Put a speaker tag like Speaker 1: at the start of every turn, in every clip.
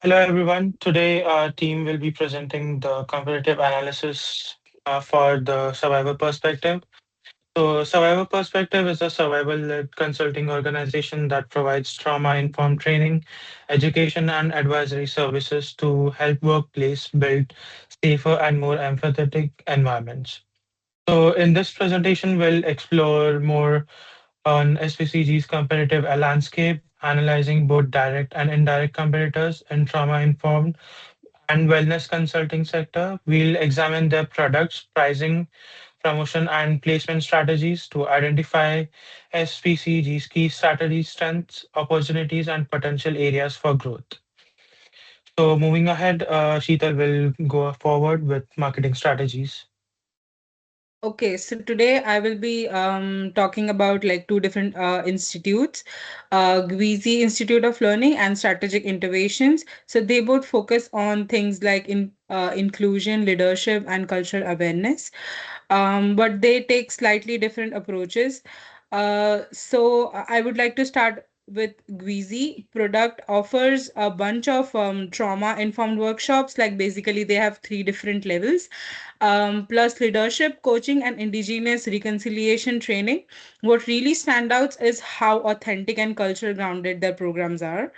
Speaker 1: Hello, everyone. Today, our team will be presenting the comparative analysis for the survivor perspective. So, Survivor Perspective is a survival led consulting organization that provides trauma informed training, education, and advisory services to help workplace build safer and more empathetic environments. So, in this presentation, we'll explore more on SPCG's competitive landscape, analyzing both direct and indirect competitors in trauma informed and wellness consulting sector. We'll examine their products, pricing, promotion, and placement strategies to identify SPCG's key strategy strengths, opportunities, and potential areas for growth. So, moving ahead, Sheetal will go forward with marketing strategies.
Speaker 2: Okay, so today I will be talking about like two different institutes, Gweezy Institute of Learning and Strategic Innovations. So they both focus on things like inclusion, leadership, and cultural awareness, but they take slightly different approaches. I would like to start with Gweezy. Product offers a bunch of trauma-informed workshops. Like basically, they have three different levels plus leadership coaching and indigenous reconciliation training. What really stands out is how authentic and cultural grounded their programs are.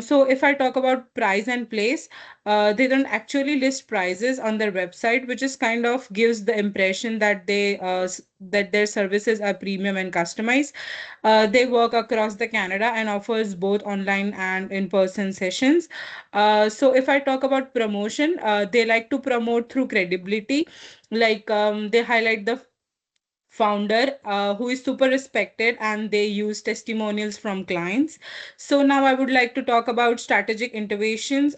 Speaker 2: So if I talk about price and place, they don't actually list prices on their website, which is kind of gives the impression that that their services are premium and customized. They work across the Canada and offers both online and in-person sessions. So if I talk about promotion, they like to promote through credibility, like they highlight the founder who is super respected and they use testimonials from clients. So now I would like to talk about strategic innovations.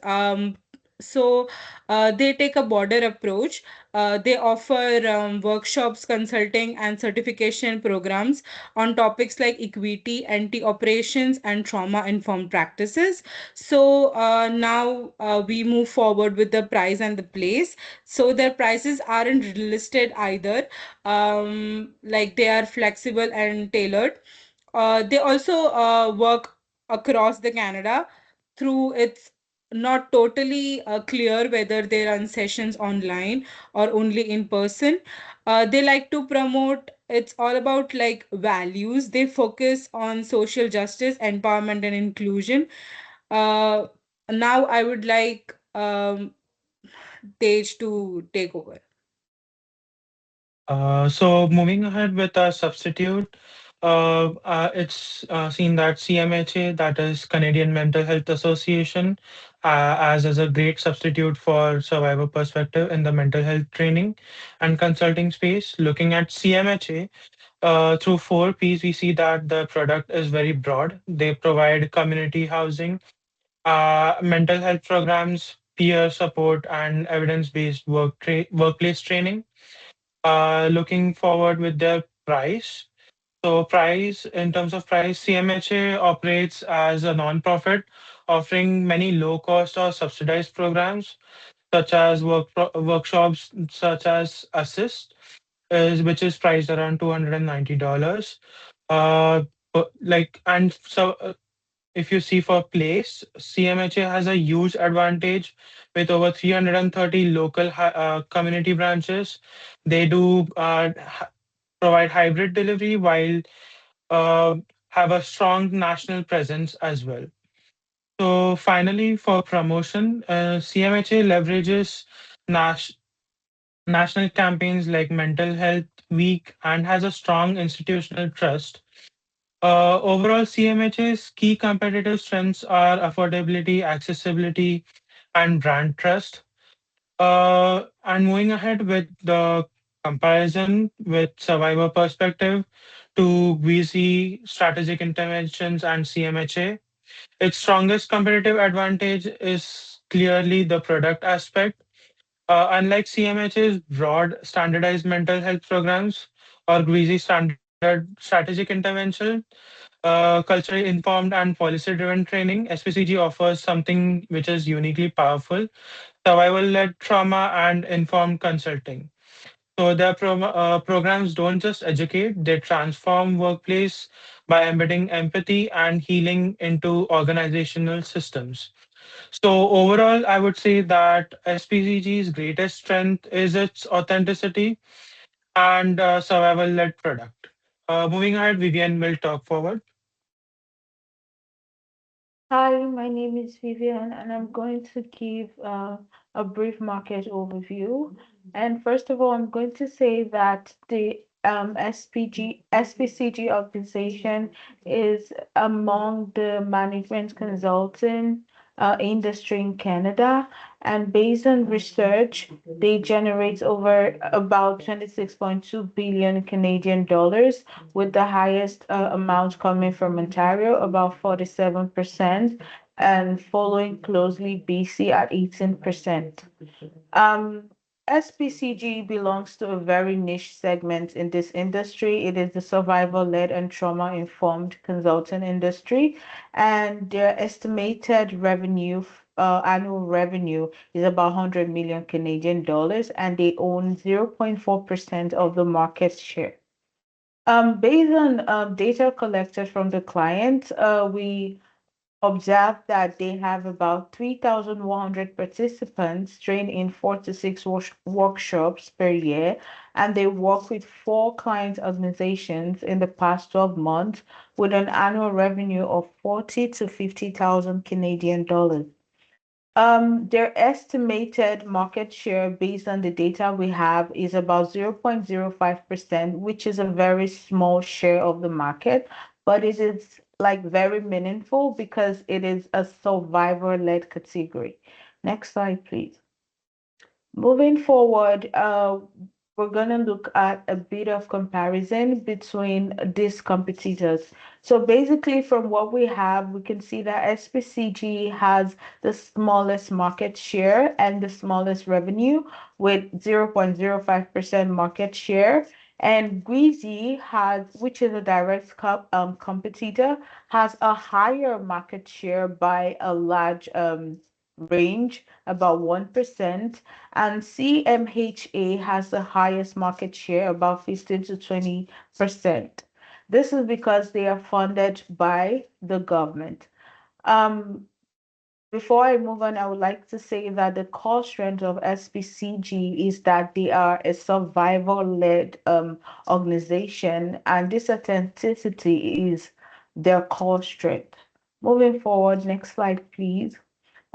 Speaker 2: They take a broader approach. They offer workshops, consulting, and certification programs on topics like equity, anti operations, and trauma informed practices. Now we move forward with the price and the place. So their prices aren't listed either, like they are flexible and tailored. They also work across the Canada through it's not totally clear whether they run sessions online or only in person. They like to promote, it's all about like values. They focus on social justice, empowerment, and inclusion. Uh, Now I would like Tej to take over.
Speaker 1: So moving ahead with our substitute, it's seen that CMHA, that is Canadian Mental Health Association, as a great substitute for survivor perspective in the mental health training and consulting space. Looking at CMHA, through four Ps, we see that the product is very broad. They provide community housing, mental health programs, peer support, and evidence-based workplace training. Looking forward with their price. So price, in terms of price, CMHA operates as a non-profit, offering many low-cost or subsidized programs, such as workshops such as Assist, which is priced around $290. If you see for place, CMHA has a huge advantage with over 330 local community branches. They do provide hybrid delivery while uh, have a strong national presence as well. So finally, for promotion, CMHA leverages nas- national campaigns like Mental Health Week and has a strong institutional trust. Overall, CMHA's key competitive strengths are affordability, accessibility, and brand trust. And moving ahead with the comparison with survivor perspective to VC strategic interventions and CMHA, its strongest competitive advantage is clearly the product aspect. Unlike CMHA's broad standardized mental health programs or VC standard strategic intervention, culturally informed and policy driven training, SPCG offers something which is uniquely powerful: survival led trauma and informed consulting. So their programs don't just educate, they transform workplace by embedding empathy and healing into organizational systems. So overall, I would say that SPCG's greatest strength is its authenticity and survival-led product. Moving ahead, Vivian will talk forward.
Speaker 3: Hi, my name is Vivian, and I'm going to give a brief market overview. And first of all, I'm going to say that the SPCG organization is among the management consulting industry in Canada. And based on research, they generate over about 26.2 billion Canadian dollars, with the highest amount coming from Ontario, about 47%, and following closely BC at 18%. Um, SPCG belongs to a very niche segment in this industry. It is the survival-led and trauma-informed consulting industry, and their estimated revenue, annual revenue, is about 100 million Canadian dollars, and they own 0.4% of the market share. Based on data collected from the client, we observed that they have about 3,100 participants trained in 4 to 6 workshops per year, and they work with 4 client organizations in the past 12 months with an annual revenue of 40 to 50,000 Canadian dollars. Their estimated market share based on the data we have is about 0.05%, which is a very small share of the market, but it is like very meaningful because it is a survivor-led category. Next slide, please. Moving forward, we're going to look at a bit of comparison between these competitors. So basically, from what we have, we can see that SPCG has the smallest market share and the smallest revenue with 0.05% market share. And Greasy has, which is a direct competitor, has a higher market share by a large range, about 1%, and CMHA has the highest market share, about 15 to 20%. This is because they are funded by the government. Um, Before I move on, I would like to say that the core strength of SPCG is that they are a survival-led organization, and this authenticity is their core strength. Moving forward, next slide, please.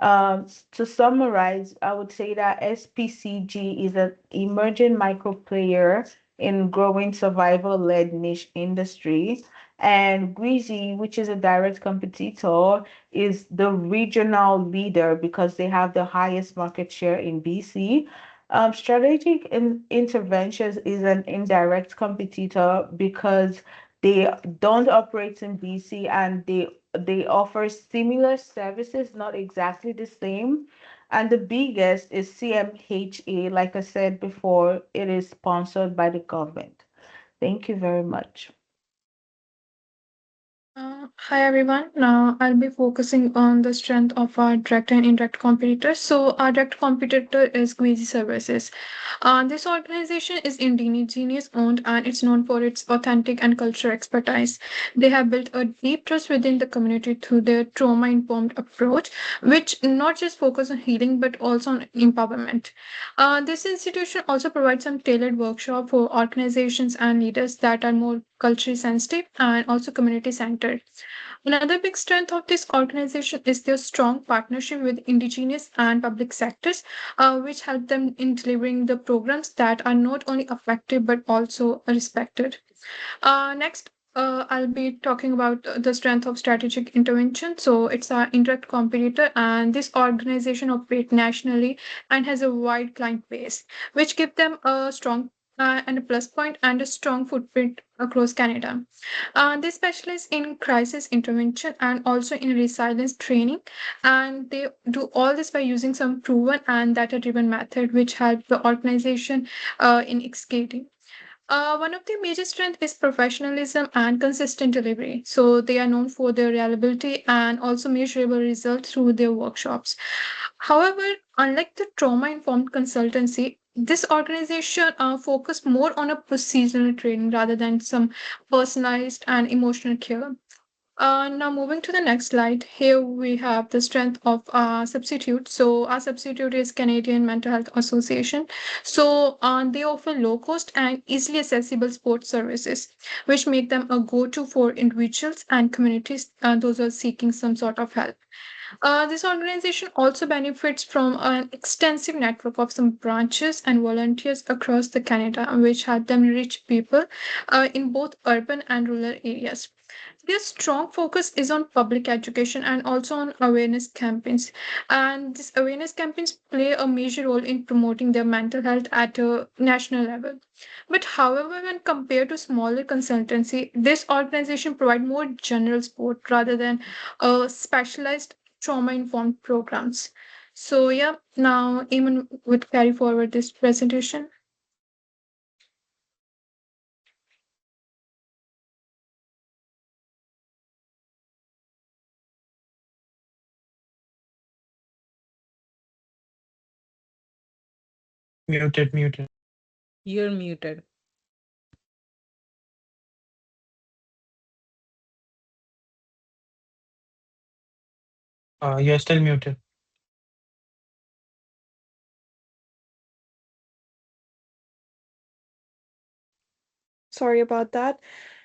Speaker 3: To summarize, I would say that SPCG is an emerging micro player in growing survival-led niche industry. And Greasy, which is a direct competitor, is the regional leader because they have the highest market share in BC. Strategic Interventions is an indirect competitor because they don't operate in BC, and they offer similar services, not exactly the same. And the biggest is CMHA. Like I said before, it is sponsored by the government. Thank you very much.
Speaker 4: Hi everyone. Now I'll be focusing on the strength of our direct and indirect competitors. So our direct competitor is Queasy Services. This organization is indigenous owned and it's known for its authentic and cultural expertise. They have built a deep trust within the community through their trauma-informed approach, which not just focus on healing but also on empowerment. This institution also provides some tailored workshop for organizations and leaders that are more culturally sensitive and also community centered. Another big strength of this organization is their strong partnership with indigenous and public sectors, which help them in delivering the programs that are not only effective but also respected. Next, I'll be talking about the strength of strategic intervention. So it's our indirect competitor, and this organization operates nationally and has a wide client base, which give them a strong and a plus point and a strong footprint across Canada. They specialize in crisis intervention and also in resilience training, and they do all this by using some proven and data-driven method, which help the organization in executing. One of their major strengths is professionalism and consistent delivery. So they are known for their reliability and also measurable results through their workshops. However, unlike the trauma-informed consultancy, this organization focus more on a procedural training rather than some personalized and emotional care. Now moving to the next slide, here we have the strength of our substitute. So our substitute is Canadian Mental Health Association. So they offer low cost and easily accessible sports services, which make them a go-to for individuals and communities, those who are seeking some sort of help. This organization also benefits from an extensive network of some branches and volunteers across the Canada, which help them reach people in both urban and rural areas. Their strong focus is on public education and also on awareness campaigns. And these awareness campaigns play a major role in promoting their mental health at a national level. But however, when compared to smaller consultancy, this organization provide more general support rather than specialized trauma-informed programs. So yeah, now Eamon would carry forward this presentation.
Speaker 1: Muted, muted.
Speaker 2: You're muted.
Speaker 1: You're still muted.
Speaker 5: Sorry about that.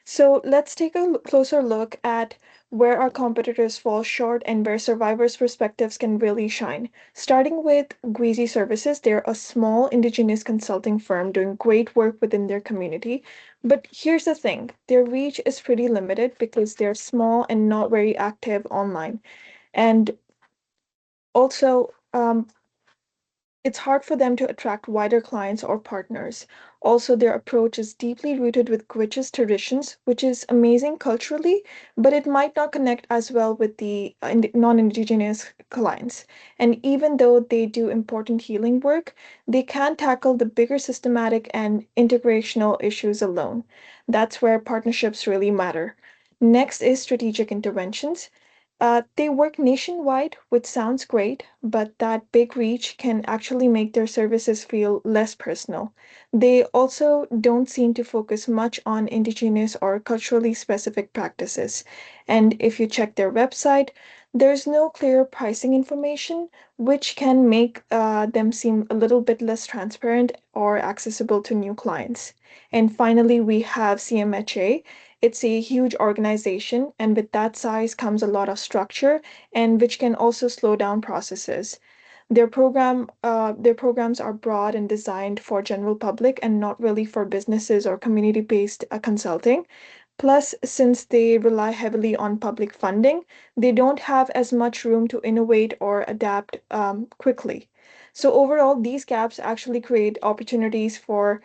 Speaker 5: So let's take a closer look at where our competitors fall short and where survivors' perspectives can really shine. Starting with Gweezy Services, they're a small indigenous consulting firm doing great work within their community. But here's the thing, their reach is pretty limited because they're small and not very active online. And also, it's hard for them to attract wider clients or partners. Also, their approach is deeply rooted with Gwitch's traditions, which is amazing culturally, but it might not connect as well with the non-Indigenous clients. And even though they do important healing work, they can't tackle the bigger systematic and integrational issues alone. That's where partnerships really matter. Next is strategic interventions. They work nationwide, which sounds great, but that big reach can actually make their services feel less personal. They also don't seem to focus much on indigenous or culturally specific practices. And if you check their website, there's no clear pricing information, which can make them seem a little bit less transparent or accessible to new clients. And finally, we have CMHA. It's a huge organization, and with that size comes a lot of structure, and which can also slow down processes. Their programs are broad and designed for general public and not really for businesses or community-based consulting. Plus, since they rely heavily on public funding, they don't have as much room to innovate or adapt quickly. So overall, these gaps actually create opportunities for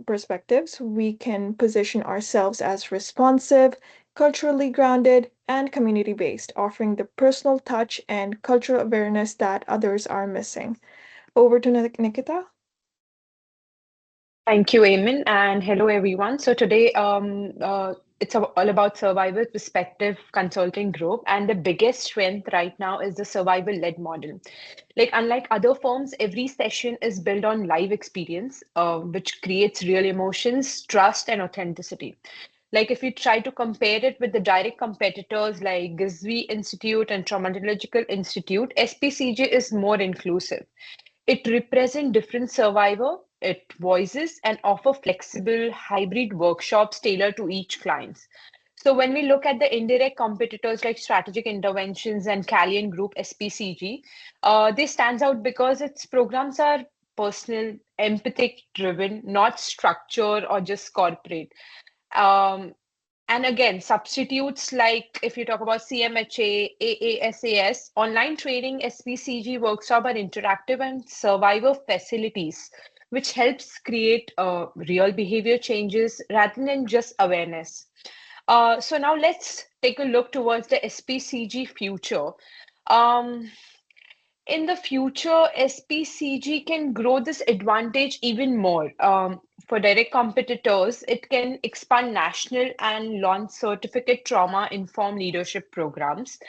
Speaker 5: perspectives. We can position ourselves as responsive, culturally grounded, and community based, offering the personal touch and cultural awareness that others are missing. Over to Nikita.
Speaker 6: Thank you, Eamon, and hello, everyone. So today, it's all about Survivor Perspective Consulting Group, and the biggest strength right now is the survivor-led model. Like unlike other firms, every session is built on live experience, which creates real emotions, trust, and authenticity. Like if you try to compare it with the direct competitors like Gizvi Institute and Traumatological Institute, SPCG is more inclusive. It represents different survivor, it voices and offer flexible hybrid workshops tailored to each client. So when we look at the indirect competitors like Strategic Interventions and Callian Group SPCG, they stands out because its programs are personal, empathic driven, not structured or just corporate. Um, and again, substitutes like if you talk about CMHA, AASAS, online training, SPCG workshop are interactive and survivor facilities, which helps create real behavior changes rather than just awareness. So now let's take a look towards the SPCG future. Um, in the future, SPCG can grow this advantage even more. For direct competitors, it can expand national and launch certificate trauma informed leadership programs.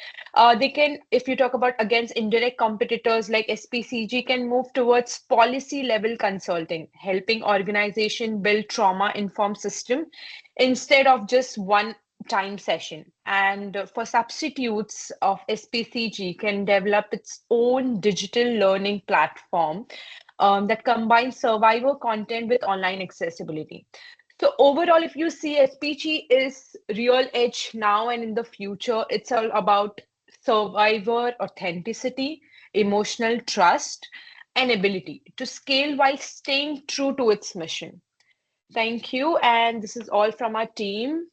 Speaker 6: They can, if you talk about against indirect competitors like SPCG, can move towards policy level consulting, helping organization build trauma informed system instead of just one time session. And for substitutes of SPCG can develop its own digital learning platform that combines survivor content with online accessibility. So overall, if you see SPG is real edge now and in the future, it's all about survivor authenticity, emotional trust, and ability to scale while staying true to its mission. Thank you. And this is all from our team.